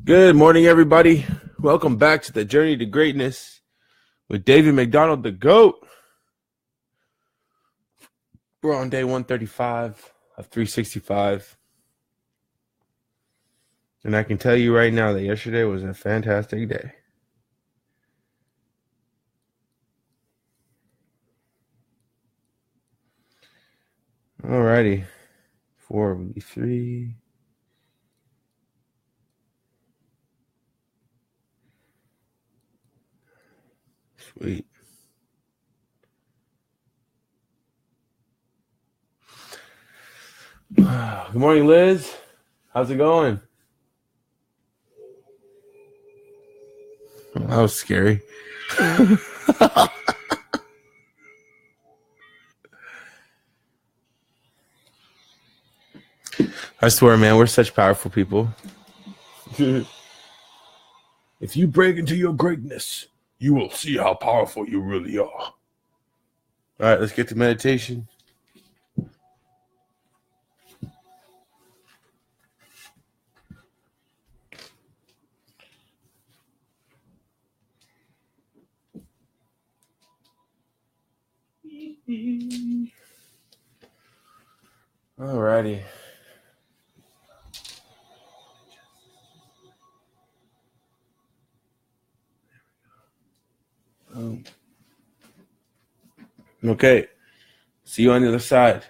Good morning, everybody. Welcome back to the Journey to Greatness with David McDonald, the GOAT. We're on day 135 of 365. And I can tell you right now that yesterday was a fantastic day. Alrighty. 4v3. Sweet. Good morning, Liz. How's it going? That was scary. I swear, man, we're such powerful people. If you break into your greatness, you will see how powerful you really are. All right, let's get to meditation. Alrighty. Okay. See you on the other side.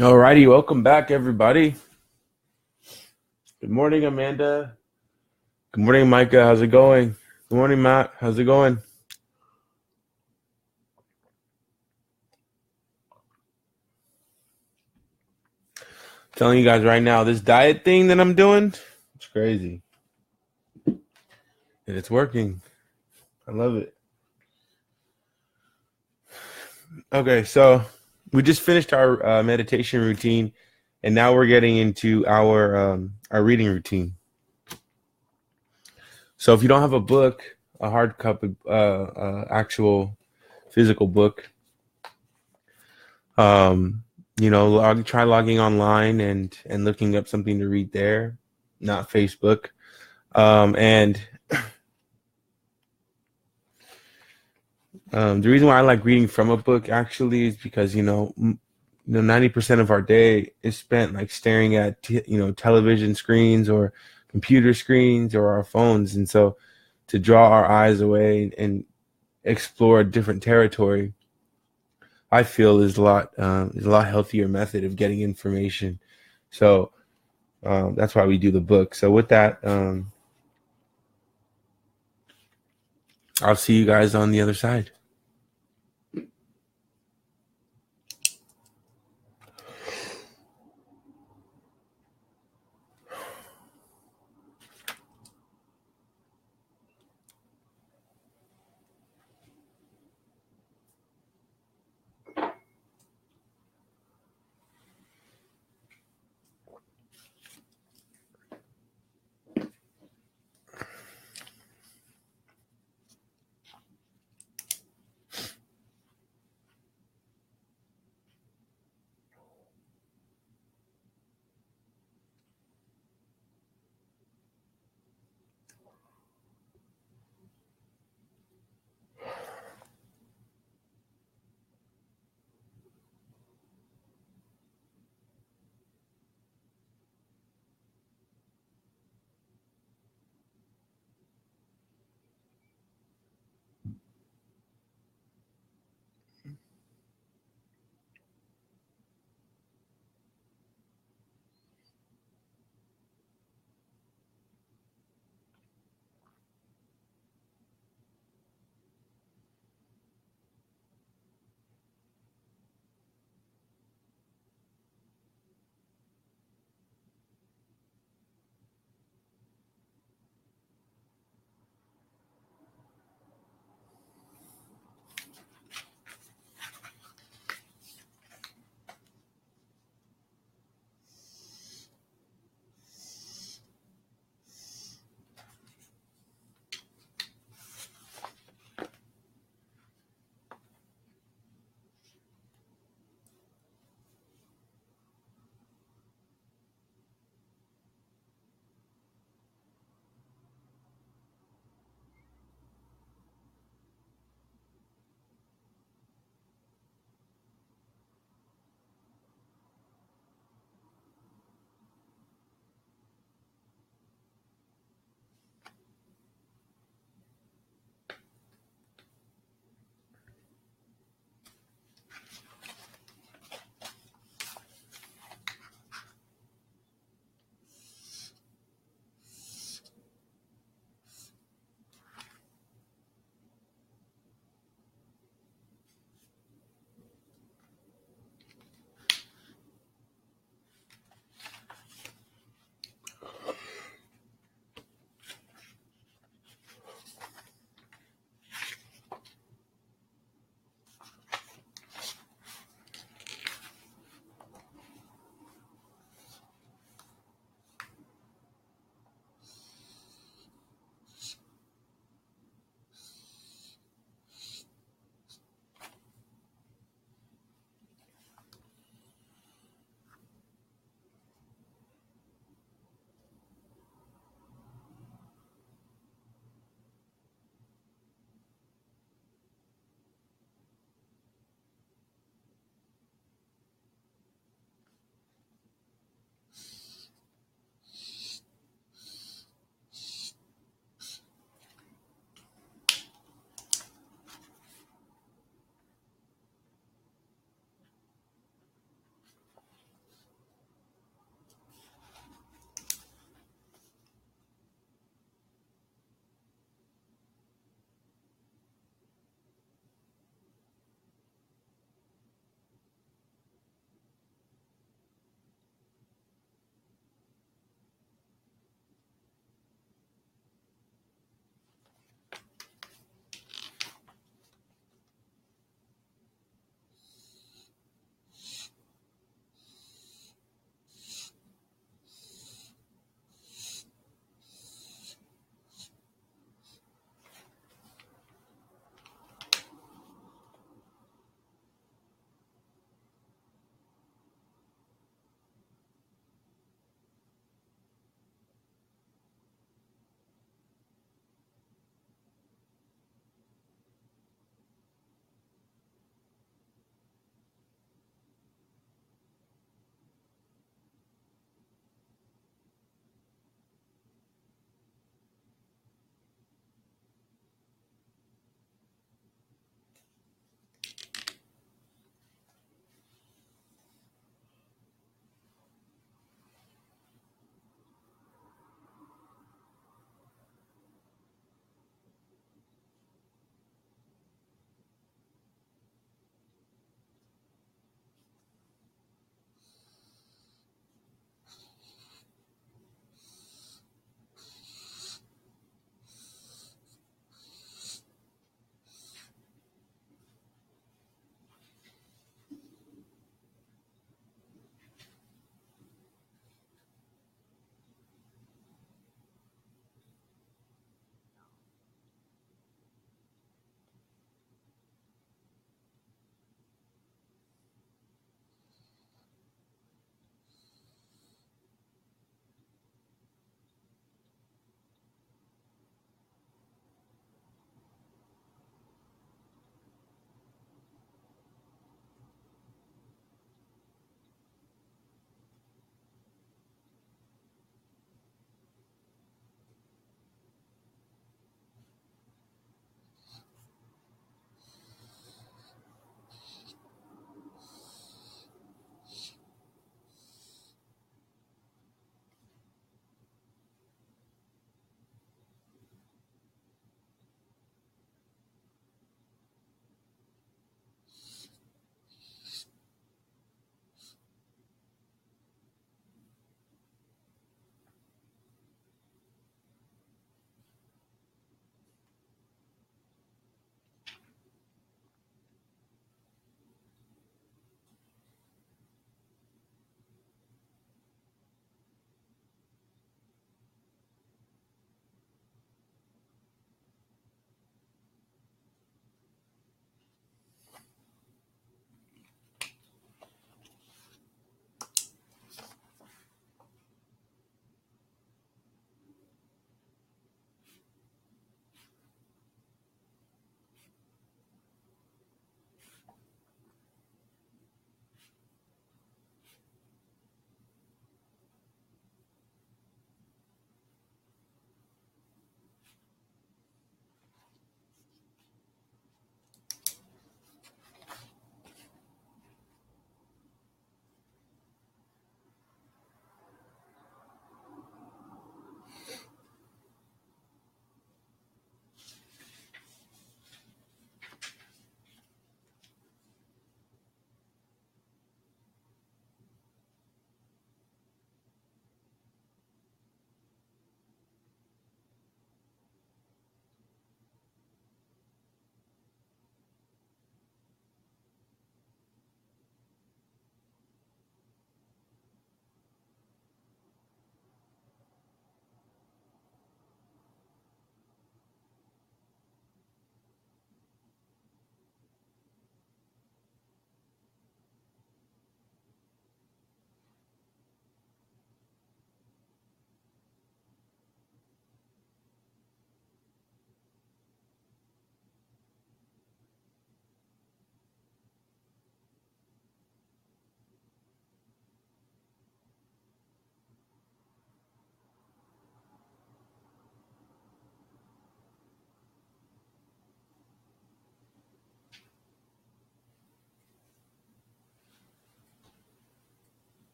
Alrighty, welcome back, everybody. Good morning, Amanda. Good morning, Micah. How's it going? Good morning, Matt. How's it going? Telling you guys right now, this diet thing that I'm doing, it's crazy. And it's working. I love it. Okay, so we just finished our meditation routine, and now we're getting into our reading routine. So if you don't have a book, a hard copy, actual physical book, um, try logging online and looking up something to read there, not Facebook. And the reason why I like reading from a book actually is because 90% of our day is spent like staring at television screens or computer screens or our phones, and so to draw our eyes away and explore a different territory, I feel is a lot healthier method of getting information. So that's why we do the book. So with that, I'll see you guys on the other side.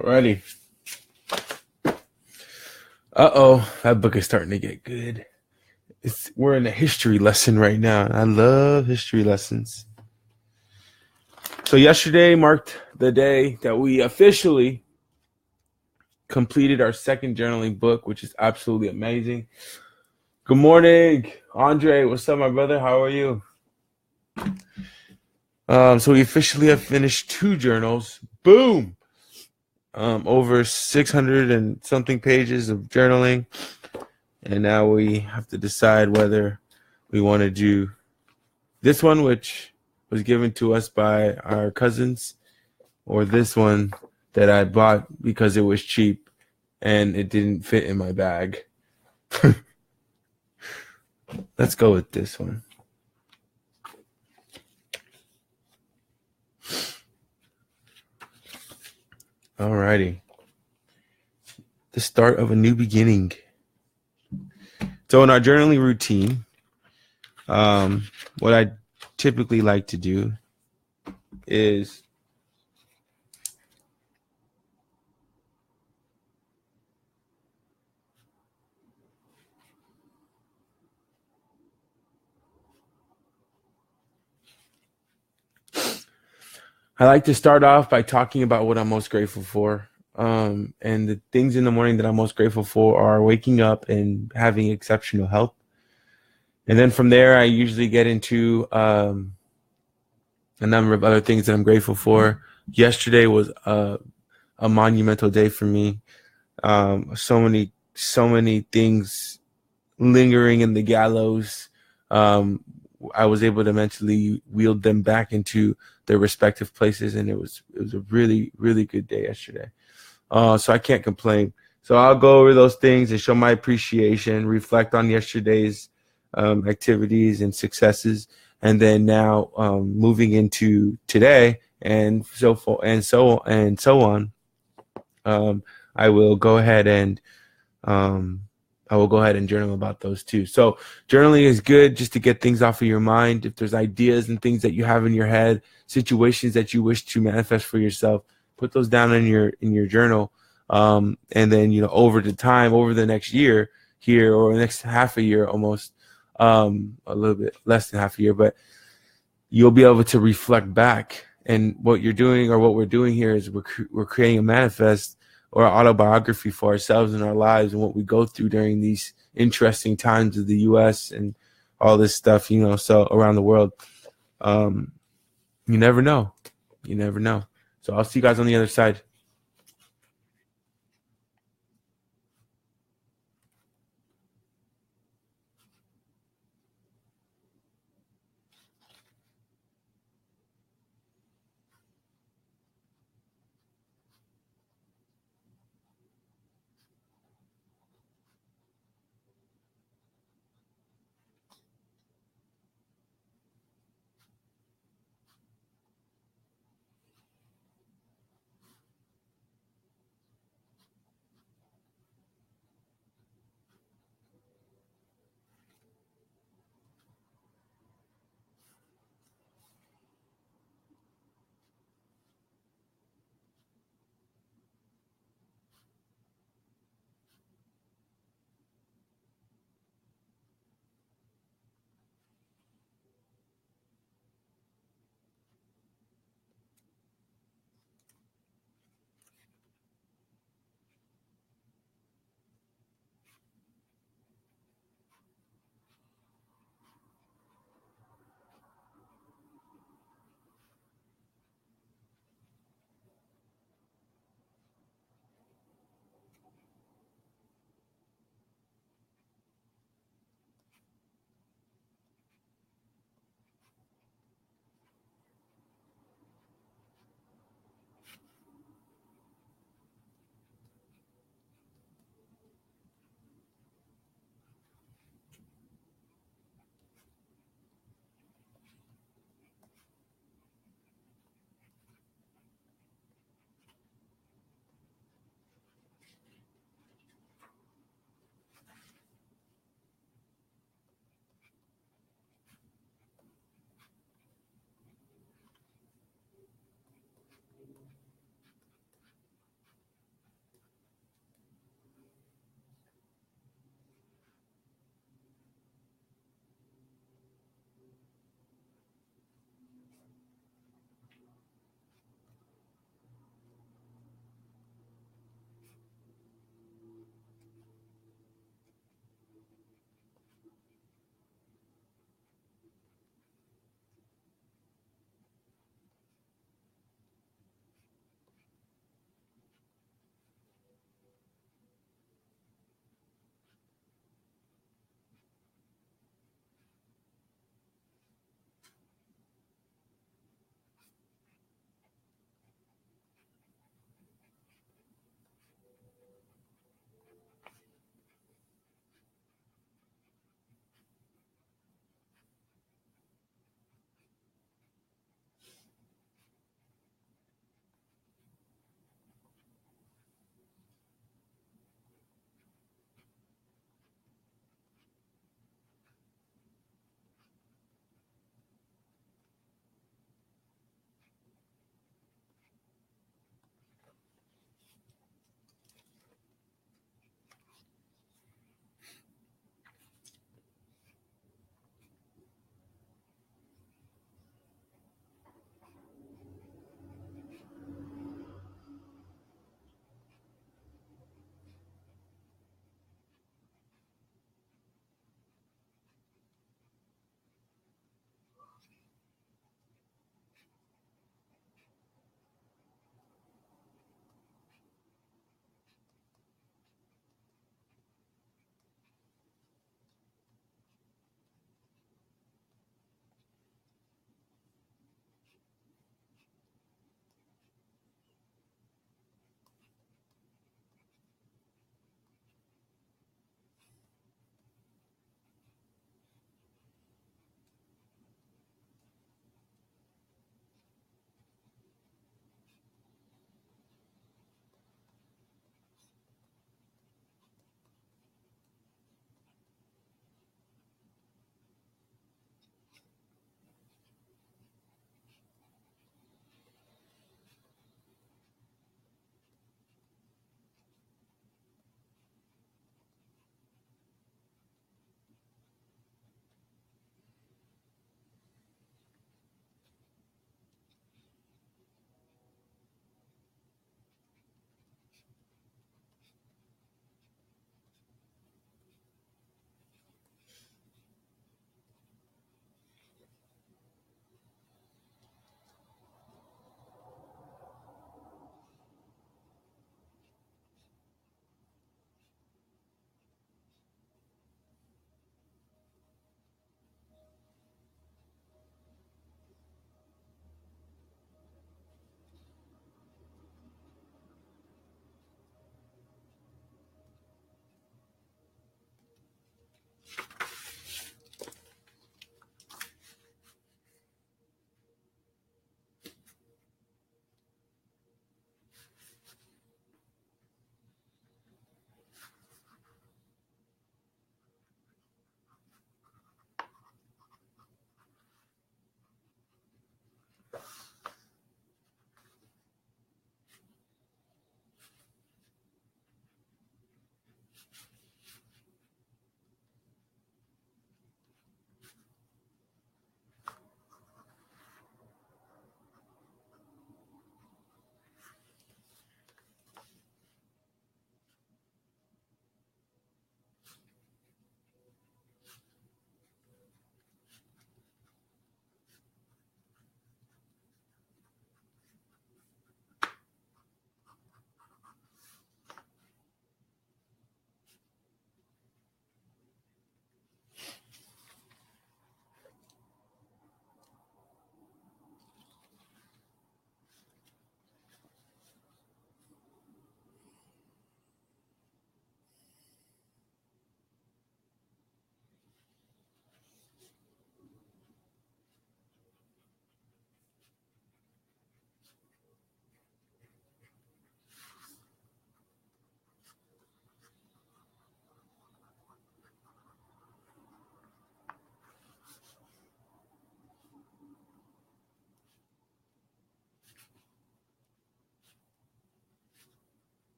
Alrighty. Uh-oh, that book is starting to get good. We're in a history lesson right now. I love history lessons. So yesterday marked the day that we officially completed our second journaling book, which is absolutely amazing. Good morning, Andre. What's up, my brother? How are you? So we officially have finished 2 journals. Boom! Over 600 and something pages of journaling. And now we have to decide whether we want to do this one, which was given to us by our cousins, or this one that I bought because it was cheap and it didn't fit in my bag. Let's go with this one. Alrighty. The start of a new beginning. So in our journaling routine, what I typically like to do is I like to start off by talking about what I'm most grateful for. And the things in the morning that I'm most grateful for are waking up and having exceptional health. And then from there, I usually get into a number of other things that I'm grateful for. Yesterday was a monumental day for me. So many things lingering in the gallows. I was able to mentally wield them back into their respective places, and it was a really, really good day yesterday. So I can't complain. So I'll go over those things and show my appreciation, reflect on yesterday's activities and successes, and then now moving into today and so forth and so on. I will go ahead and journal about those too. So journaling is good just to get things off of your mind. If there's ideas and things that you have in your head, situations that you wish to manifest for yourself, put those down in your journal. And then, over the next year here, or the next half a year, almost, a little bit less than half a year, but you'll be able to reflect back. And what you're doing, or what we're doing here, is we're creating a manifest or autobiography for ourselves and our lives and what we go through during these interesting times of the U.S. and all this stuff, so around the world. You never know. You never know. So I'll see you guys on the other side.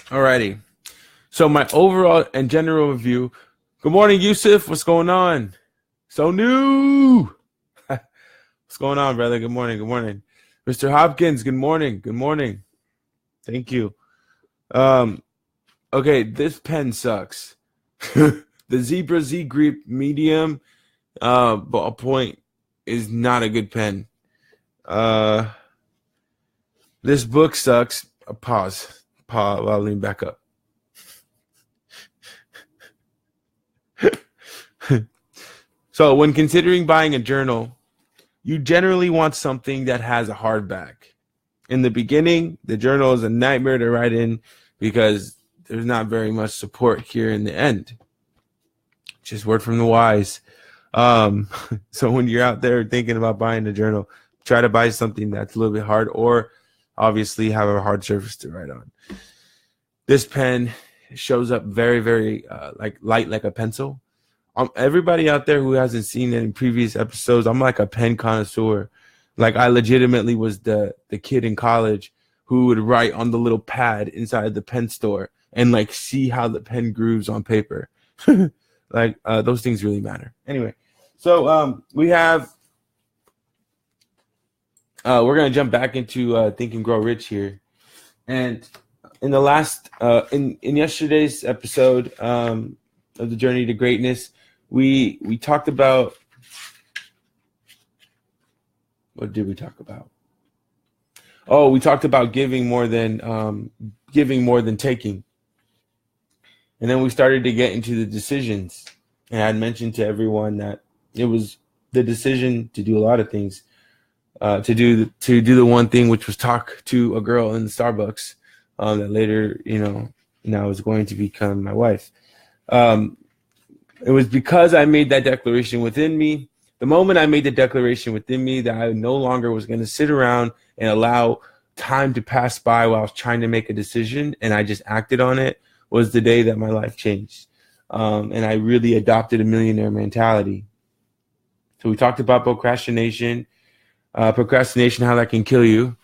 Alrighty. So my overall and general review. Good morning, Yusuf. What's going on? So new. What's going on, brother? Good morning. Good morning. Mr. Hopkins, good morning. Good morning. Thank you. Okay, this pen sucks. The Zebra Z Grip Medium ballpoint is not a good pen. This book sucks. Pause. I'll lean back up. So when considering buying a journal, you generally want something that has a hardback. In the beginning, the journal is a nightmare to write in because there's not very much support here in the end. Just word from the wise. So when you're out there thinking about buying a journal, try to buy something that's a little bit hard, or obviously have a hard surface to write on. This pen shows up very, very light, like a pencil. Everybody out there who hasn't seen it in previous episodes, I'm like a pen connoisseur. Like I legitimately was the kid in college who would write on the little pad inside the pen store and like see how the pen grooves on paper. Like those things really matter. Anyway, so we have we're gonna jump back into Think and Grow Rich here, and in the last in yesterday's episode of the Journey to Greatness, we talked about, what did we talk about? Oh, we talked about giving more than taking. And then we started to get into the decisions. And I had mentioned to everyone that it was the decision to do a lot of things, to do the one thing, which was talk to a girl in the Starbucks that later, now is going to become my wife. It was because I made that declaration within me. The moment I made the declaration within me that I no longer was going to sit around and allow time to pass by while I was trying to make a decision, and I just acted on it, was the day that my life changed. And I really adopted a millionaire mentality. So we talked about procrastination, how that can kill you.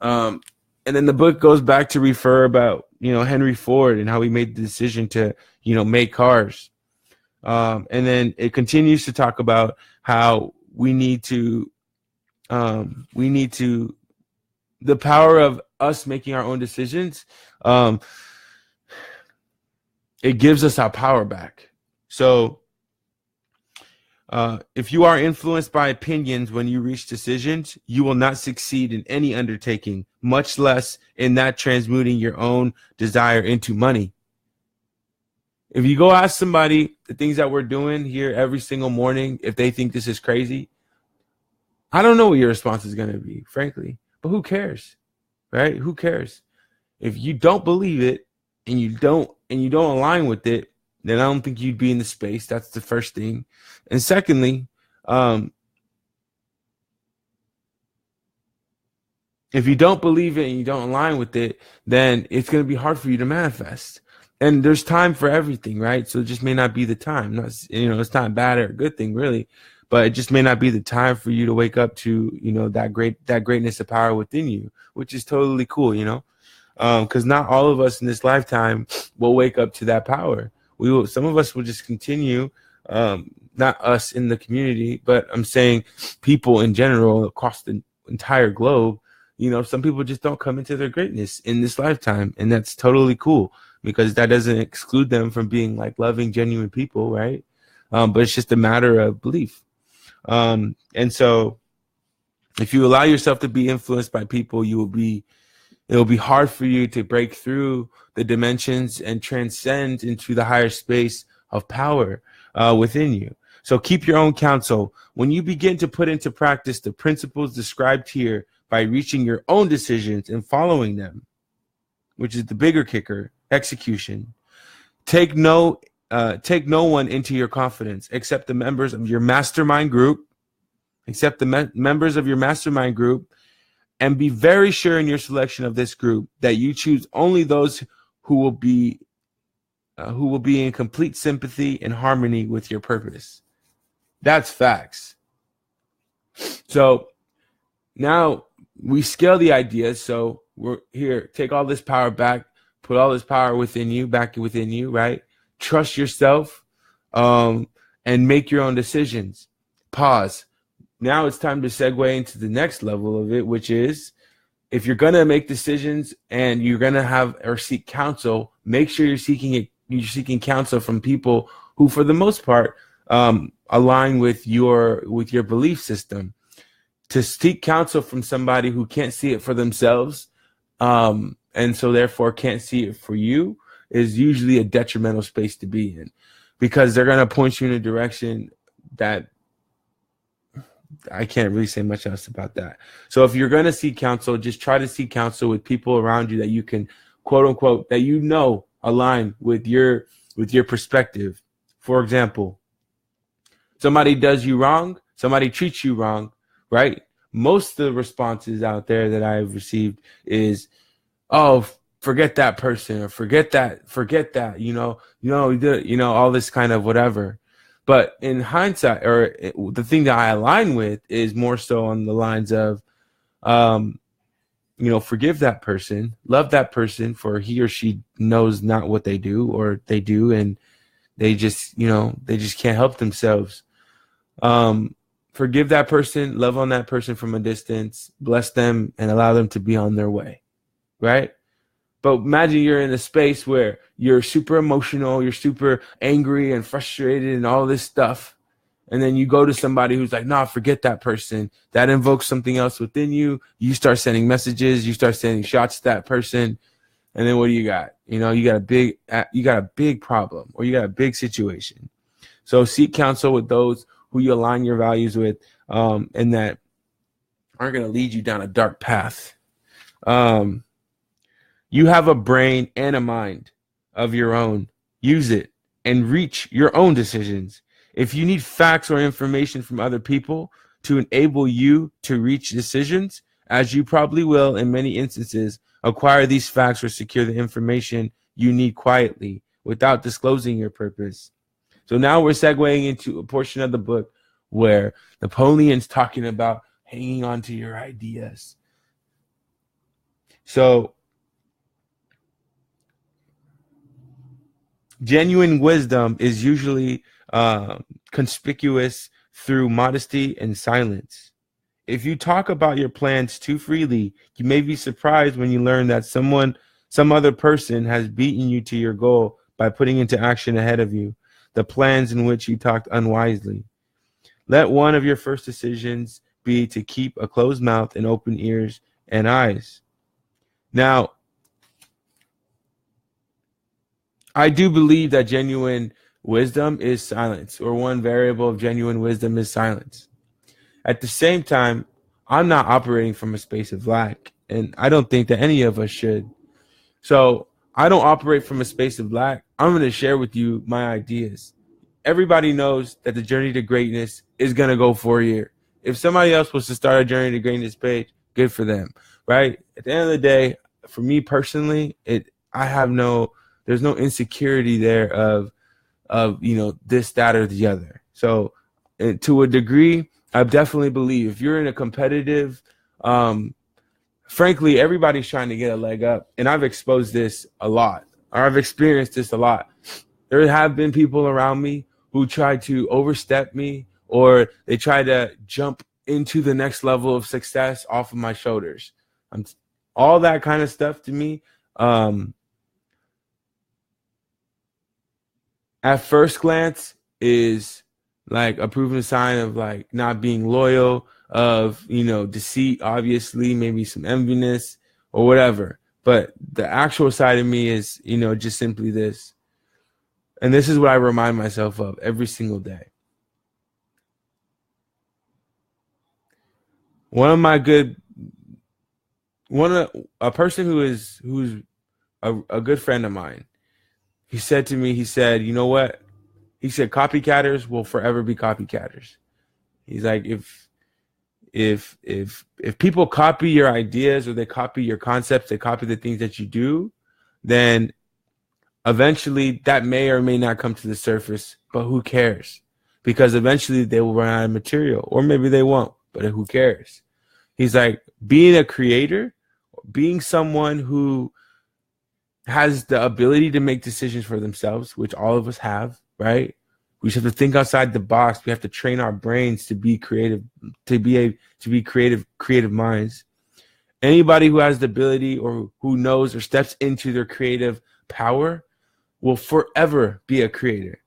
And then the book goes back to refer about, Henry Ford and how he made the decision to, make cars. And then it continues to talk about how we need to, the power of us making our own decisions. It gives us our power back. So if you are influenced by opinions when you reach decisions, you will not succeed in any undertaking, much less in that transmuting your own desire into money. If you go ask somebody the things that we're doing here every single morning, if they think this is crazy, I don't know what your response is going to be, frankly, but who cares, right? Who cares? If you don't believe it and you don't align with it, then I don't think you'd be in the space. That's the first thing. And secondly, if you don't believe it and you don't align with it, then it's going to be hard for you to manifest. And there's time for everything, right? So it just may not be the time. It's not a bad or a good thing, really, but it just may not be the time for you to wake up to, that greatness of power within you, which is totally cool, because not all of us in this lifetime will wake up to that power. Some of us will just continue, not us in the community, but I'm saying people in general across the entire globe. Some people just don't come into their greatness in this lifetime, and that's totally cool, because that doesn't exclude them from being like loving, genuine people, right? But it's just a matter of belief. And so if you allow yourself to be influenced by people, it'll be hard for you to break through the dimensions and transcend into the higher space of power within you. So keep your own counsel. When you begin to put into practice the principles described here by reaching your own decisions and following them, which is the bigger kicker, execution. Take no one into your confidence except the members of your mastermind group. Members of your mastermind group, and be very sure in your selection of this group that you choose only those who will be in complete sympathy and harmony with your purpose. That's facts. So now we scale the ideas. So we're here. Take all this power back. Put all this power within you, back within you, right? Trust yourself, and make your own decisions. Pause. Now it's time to segue into the next level of it, which is, if you're going to make decisions and you're going to have or seek counsel, make sure you're seeking counsel from people who, for the most part, align with your belief system. To seek counsel from somebody who can't see it for themselves, and so therefore can't see it for you, is usually a detrimental space to be in, because they're going to point you in a direction that I can't really say much else about that. So if you're going to seek counsel, just try to seek counsel with people around you that you can, quote unquote, that you know align with your perspective. For example, somebody does you wrong, somebody treats you wrong, right? Most of the responses out there that I've received is, oh, forget that person, or forget that, all this kind of whatever. But in hindsight, or the thing that I align with is more so on the lines of, forgive that person, love that person, for he or she knows not what they do, or they do, and they just can't help themselves. Forgive that person, love on that person from a distance, bless them, and allow them to be on their way, right? But imagine you're in a space where you're super emotional, you're super angry and frustrated and all this stuff. And then you go to somebody who's like, nah, forget that person. That invokes something else within you. You start sending messages, you start sending shots to that person. And then what do you got? You got a big problem, or you got a big situation. So seek counsel with those who you align your values with, and that aren't going to lead you down a dark path. You have a brain and a mind of your own. Use it and reach your own decisions. If you need facts or information from other people to enable you to reach decisions, as you probably will in many instances, acquire these facts or secure the information you need quietly without disclosing your purpose. So now we're segueing into a portion of the book where Napoleon's talking about hanging on to your ideas. So genuine wisdom is usually conspicuous through modesty and silence. If you talk about your plans too freely, you may be surprised when you learn that some other person has beaten you to your goal by putting into action ahead of you the plans in which you talked unwisely. Let one of your first decisions be to keep a closed mouth and open ears and eyes. Now, I do believe that genuine wisdom is silence, or one variable of genuine wisdom is silence. At the same time, I'm not operating from a space of lack, and I don't think that any of us should. So I don't operate from a space of lack. I'm going to share with you my ideas. Everybody knows that the journey to greatness is going to go for a year. If somebody else was to start a journey to greatness page, good for them, right? At the end of the day, for me personally, there's no insecurity there of this, that, or the other. So to a degree, I definitely believe if you're in a competitive, frankly, everybody's trying to get a leg up. And I've exposed this a lot, or I've experienced this a lot. There have been people around me who try to overstep me, or they try to jump into the next level of success off of my shoulders. All that kind of stuff to me, at first glance, is like a proven sign of like not being loyal, of deceit, obviously, maybe some enviness or whatever. But the actual side of me is just simply this, and this is what I remind myself of every single day. A person who's a good friend of mine, he said to me, you know what? He said, copycatters will forever be copycatters. He's like, if people copy your ideas, or they copy your concepts, they copy the things that you do, then eventually that may or may not come to the surface, but who cares? Because eventually they will run out of material, or maybe they won't, but who cares? He's like, being a creator, being someone who has the ability to make decisions for themselves, which all of us have, right? We just have to think outside the box. We have to train our brains to be creative, to be creative minds. Anybody who has the ability or who knows or steps into their creative power will forever be a creator.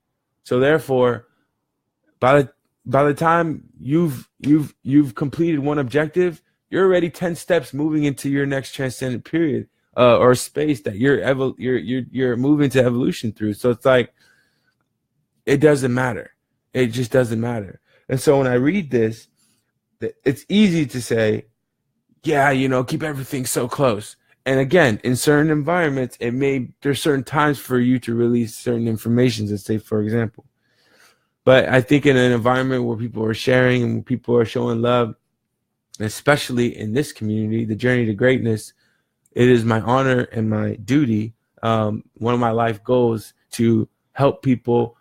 So therefore, by the time you've completed one objective, you're already 10 steps moving into your next transcendent period or space that you're moving to evolution through. So it's like, it doesn't matter. It just doesn't matter. And so when I read this, it's easy to say, yeah, keep everything so close. And again, in certain environments, there's certain times for you to release certain information, let's say, for example. But I think in an environment where people are sharing and people are showing love, especially in this community, the journey to greatness, it is my honor and my duty, one of my life goals, to help people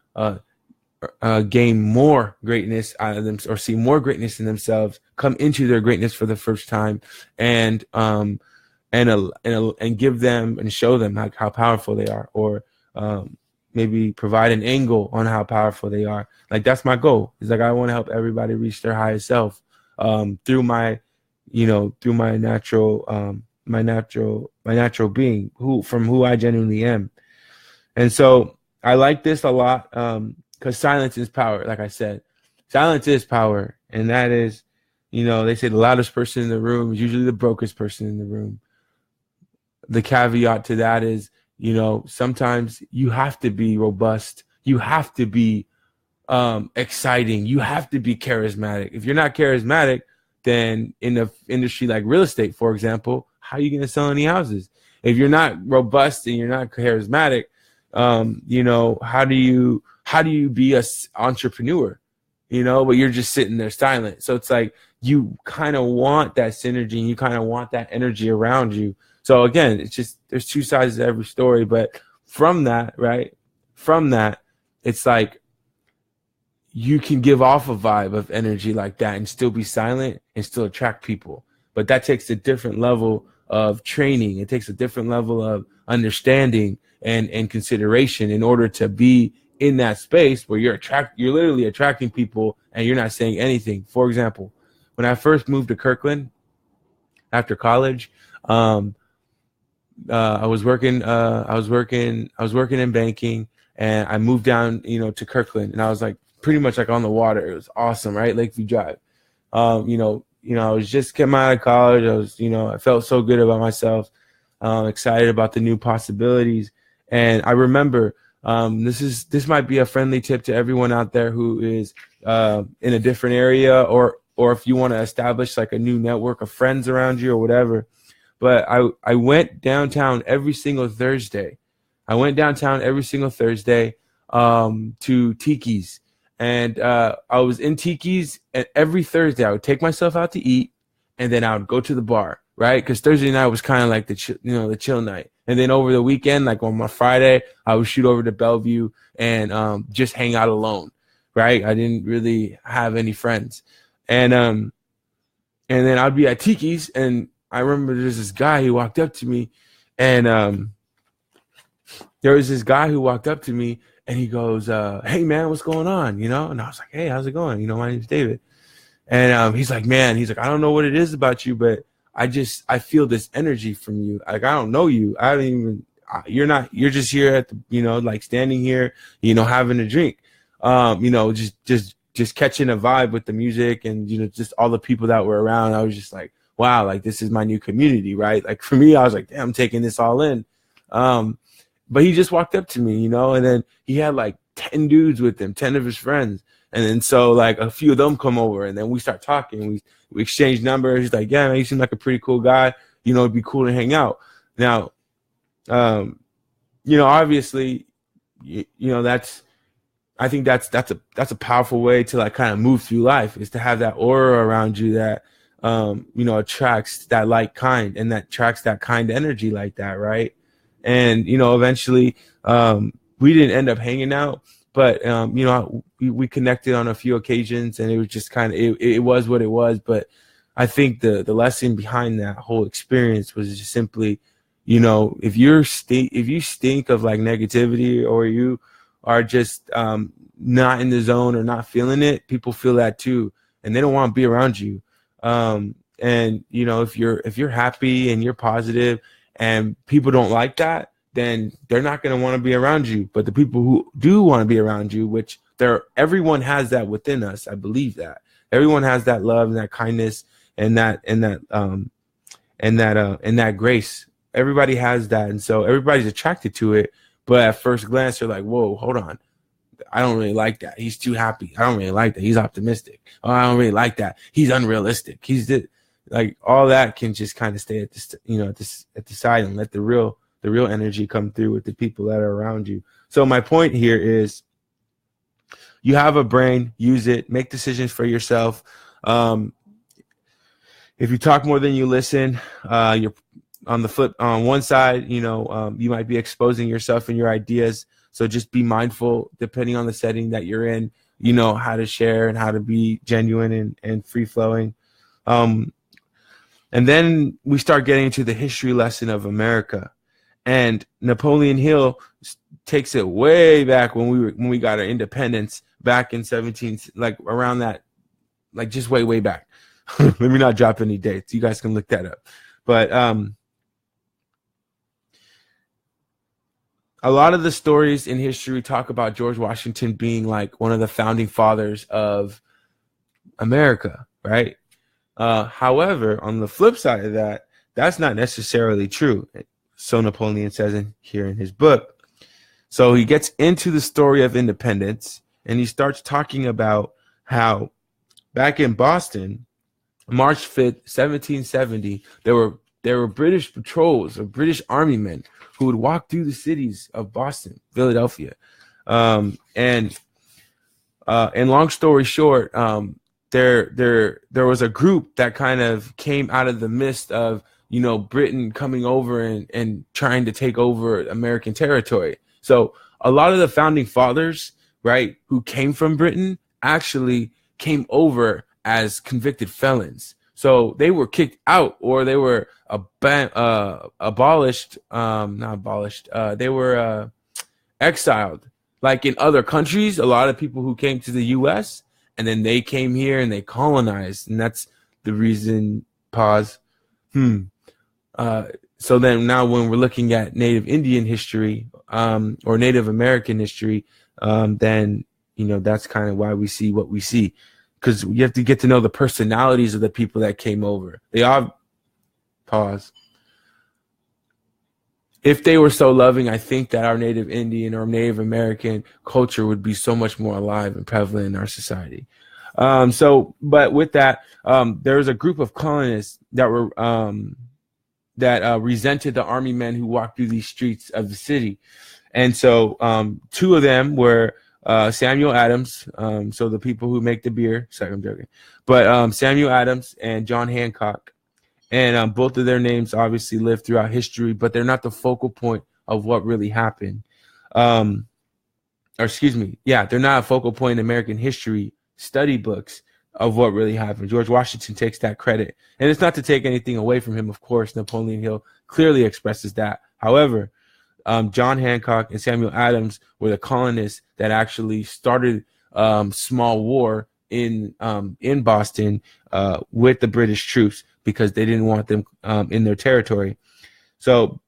gain more greatness out of them, or see more greatness in themselves, come into their greatness for the first time, and give them and show them how powerful they are, or maybe provide an angle on how powerful they are. Like, that's my goal. It's like, I want to help everybody reach their highest self through my natural being, who I genuinely am. And so I like this a lot because silence is power. Like I said, silence is power. And that is, they say the loudest person in the room is usually the brokest person in the room. The caveat to that is, sometimes you have to be robust. You have to be exciting. You have to be charismatic. If you're not charismatic, then in an industry like real estate, for example, how are you going to sell any houses? If you're not robust and you're not charismatic, how do you be an entrepreneur? But you're just sitting there silent. So it's like, you kind of want that synergy and you kind of want that energy around you. So again, it's just, there's two sides to every story, but from that, it's like, you can give off a vibe of energy like that and still be silent and still attract people. But that takes a different level of training. It takes a different level of understanding and consideration in order to be in that space where you're literally attracting people and you're not saying anything. For example, when I first moved to Kirkland after college, I was working in banking, and I moved down, to Kirkland, and I was like pretty much like on the water. It was awesome, right? Lakeview Drive. I was just coming out of college. I was, I felt so good about myself, excited about the new possibilities. And I remember, this might be a friendly tip to everyone out there who is in a different area, or if you want to establish like a new network of friends around you or whatever. But I went downtown every single Thursday. To Tiki's. And I was in Tiki's, and every Thursday I would take myself out to eat, and then I would go to the bar, right? Because Thursday night was kind of like the chill night. And then over the weekend, like on my Friday, I would shoot over to Bellevue and just hang out alone, right? I didn't really have any friends. And then I'd be at Tiki's, and I remember there's this guy who walked up to me, and and he goes, hey, man, what's going on? And I was like, hey, how's it going? My name's David. And he's like, I don't know what it is about you, but I feel this energy from you. Like, I don't know you. You're just here at the, like standing here, having a drink, just catching a vibe with the music and, just all the people that were around. I was just like, wow, like this is my new community, right? Like for me, I was like, damn, I'm taking this all in. But he just walked up to me, and then he had like 10 dudes with him, 10 of his friends. And then so like a few of them come over, and then we start talking. We exchange numbers. He's like, yeah, man, you seem like a pretty cool guy. It'd be cool to hang out. Now, obviously, I think that's a powerful way to like kind of move through life, is to have that aura around you that, attracts that like kind, and that attracts that kind energy like that. Right. And, eventually, we didn't end up hanging out, but, we connected on a few occasions, and it was just kind of, it was what it was. But I think the lesson behind that whole experience was just simply, if you stink of like negativity, or you are just not in the zone or not feeling it, people feel that too, and they don't want to be around you. And if you're happy and you're positive, and people don't like that, then they're not going to want to be around you. But the people who do want to be around you, which everyone has that within us. I believe that everyone has that love and that kindness and that grace. Everybody has that, and so everybody's attracted to it. But at first glance, they're like, "Whoa, hold on, I don't really like that. He's too happy. I don't really like that. He's optimistic. Oh, I don't really like that. He's unrealistic. Like all that can just kind of stay at the side, and let the real energy come through with the people that are around you." So my point here is, you have a brain, use it, make decisions for yourself. If you talk more than you listen, you're on one side, you might be exposing yourself and your ideas. So just be mindful, depending on the setting that you're in, how to share and how to be genuine and free flowing. And then we start getting into the history lesson of America. And Napoleon Hill takes it way back when we got our independence back in 17, like around that, like just way back. Let me not drop any dates. You guys can look that up. But a lot of the stories in history talk about George Washington being like one of the founding fathers of America, right? However, on the flip side of that, that's not necessarily true. So Napoleon says here in his book. So he gets into the story of independence, and he starts talking about how back in Boston, March 5th, 1770, there were British patrols or British army men who would walk through the cities of Boston, Philadelphia. And long story short, there was a group that kind of came out of the mist of, Britain coming over and trying to take over American territory. So a lot of the founding fathers, right, who came from Britain actually came over as convicted felons. So they were kicked out, or they were abolished, not abolished. They were exiled. Like in other countries, a lot of people who came to the U.S. and then they came here and they colonized, and that's the reason. Pause. So then now when we're looking at Native Indian history, or Native American history, then that's kind of why we see what we see. Because you have to get to know the personalities of the people that came over. They all pause. If they were so loving, I think that our Native Indian or Native American culture would be so much more alive and prevalent in our society. But with that, there was a group of colonists that were resented the army men who walked through these streets of the city, and so two of them were Samuel Adams, so the people who make the beer. Sorry, I'm joking. But Samuel Adams and John Hancock, and both of their names obviously live throughout history, but they're not the focal point of what really happened. They're not a focal point in American history study books of what really happened. George Washington takes that credit, and it's not to take anything away from him. Of course, Napoleon Hill clearly expresses that. However, John Hancock and Samuel Adams were the colonists that actually started small war in Boston with the British troops, because they didn't want them in their territory. So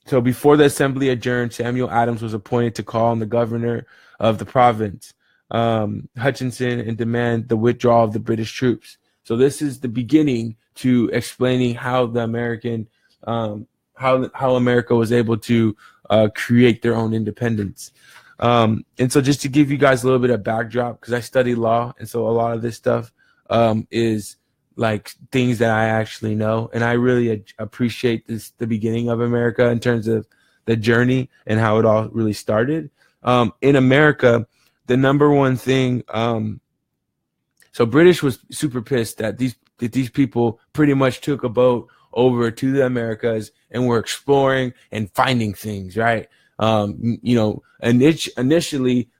before the assembly adjourned, Samuel Adams was appointed to call on the governor of the province, Hutchinson, and demand the withdrawal of the British troops. So this is the beginning to explaining how the American how America was able to create their own independence. And so just to give you guys a little bit of backdrop, because I study law, and so a lot of this stuff is like things that I actually know, and I really appreciate the beginning of America in terms of the journey and how it all really started. In America, the number one thing, so British was super pissed that these people pretty much took a boat over to the Americas and were exploring and finding things, right? Initially,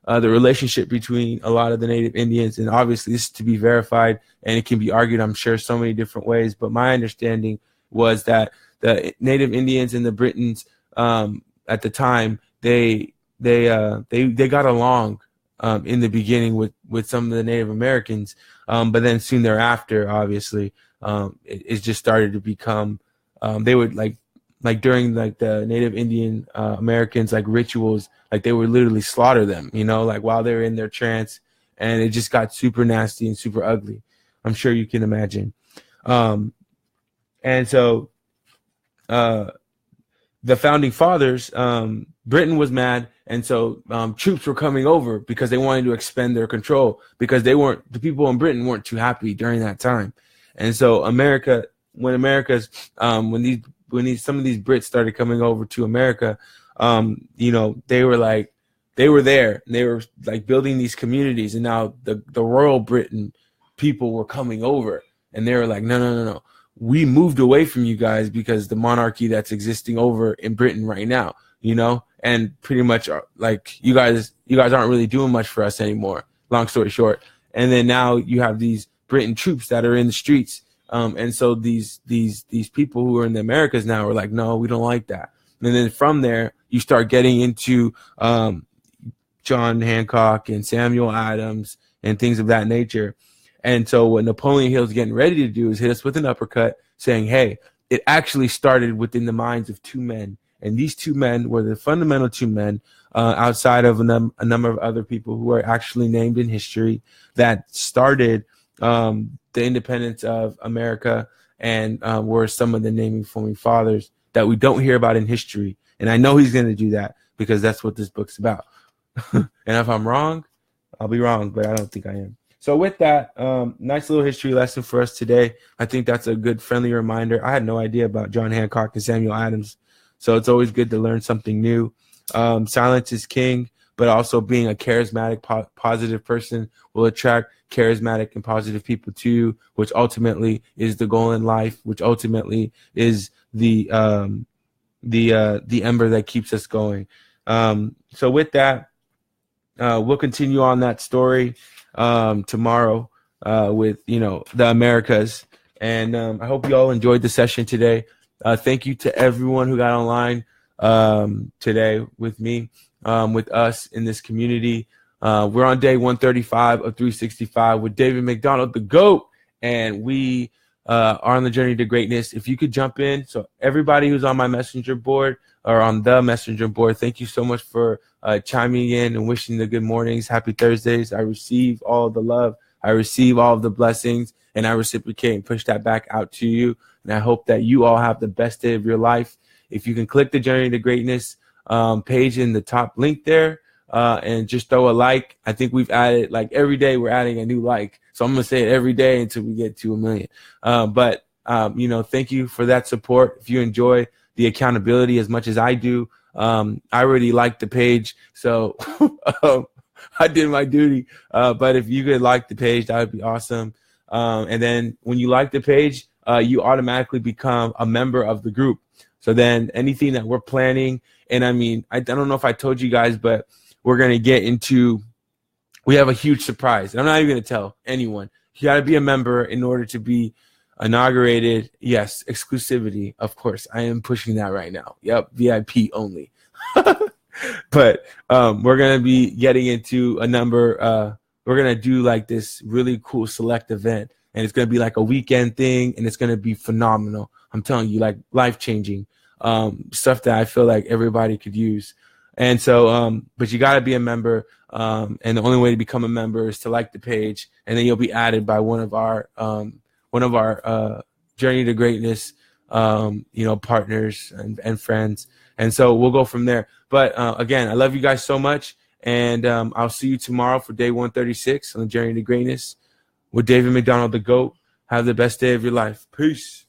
the relationship between a lot of the Native Indians, and obviously this is to be verified and it can be argued, I'm sure, so many different ways, but my understanding was that the Native Indians and the Britons at the time, they got along in the beginning with some of the Native Americans, but then soon thereafter, obviously, it just started to become they would like during like the Native Indian Americans like rituals, like they would literally slaughter them, like while they were in their trance, and it just got super nasty and super ugly. I'm sure you can imagine. And so the founding fathers, Britain was mad, and so troops were coming over because they wanted to expand their control, because the people in Britain weren't too happy during that time. And so some of these Brits started coming over to America, they were there, and they were like building these communities, and now the Royal Britain people were coming over, and they were like, no, we moved away from you guys because the monarchy that's existing over in Britain right now, and pretty much like you guys aren't really doing much for us anymore, long story short. And then now you have these Britain troops that are in the streets, and so these people who are in the Americas now are like, no, we don't like that. And then from there you start getting into John Hancock and Samuel Adams and things of that nature. And so what Napoleon Hill's getting ready to do is hit us with an uppercut, saying, hey, it actually started within the minds of two men. And these two men were the fundamental two men, outside of a number of other people who are actually named in history, that started the independence of America, and were some of the naming founding fathers that we don't hear about in history. And I know he's going to do that because that's what this book's about. And if I'm wrong, I'll be wrong, but I don't think I am. So with that, nice little history lesson for us today. I think that's a good friendly reminder. I had no idea about John Hancock and Samuel Adams, so it's always good to learn something new. Silence is king, but also being a charismatic, positive person will attract charismatic and positive people to you, which ultimately is the goal in life, which ultimately is the ember that keeps us going. So with that, we'll continue on that story tomorrow with the Americas, and I hope you all enjoyed the session today. Thank you to everyone who got online today with me, with us in this community. We're on day 135 of 365 with David McDonald, the GOAT, and we are on the journey to greatness. If you could jump in, so everybody who's on my messenger board or on the messenger board, thank you so much for chiming in and wishing the good mornings. Happy Thursdays. I receive all the love. I receive all of the blessings, and I reciprocate and push that back out to you. And I hope that you all have the best day of your life. If you can click the Journey to Greatness page in the top link there, and just throw a like. I think we've added, like every day we're adding a new like. So I'm going to say it every day until we get to 1 million. But thank you for that support. If you enjoy the accountability as much as I do, I already liked the page, so I did my duty. But if you could like the page, that would be awesome. And then when you like the page, you automatically become a member of the group. So then anything that we're planning, and I mean, I don't know if I told you guys, but we're going to get into, we have a huge surprise. I'm not even going to tell anyone. You got to be a member in order to be inaugurated. Yes, exclusivity. Of course, I am pushing that right now. Yep, VIP only. But we're going to be getting into a number. We're going to do like this really cool select event, and it's going to be like a weekend thing, and it's going to be phenomenal. I'm telling you, like life-changing stuff that I feel like everybody could use. And so, but you got to be a member, and the only way to become a member is to like the page, and then you'll be added by one of our Journey to Greatness, partners and friends. And so we'll go from there. But again, I love you guys so much, and I'll see you tomorrow for day 136 on the Journey to Greatness with David McDonald, the GOAT. Have the best day of your life. Peace.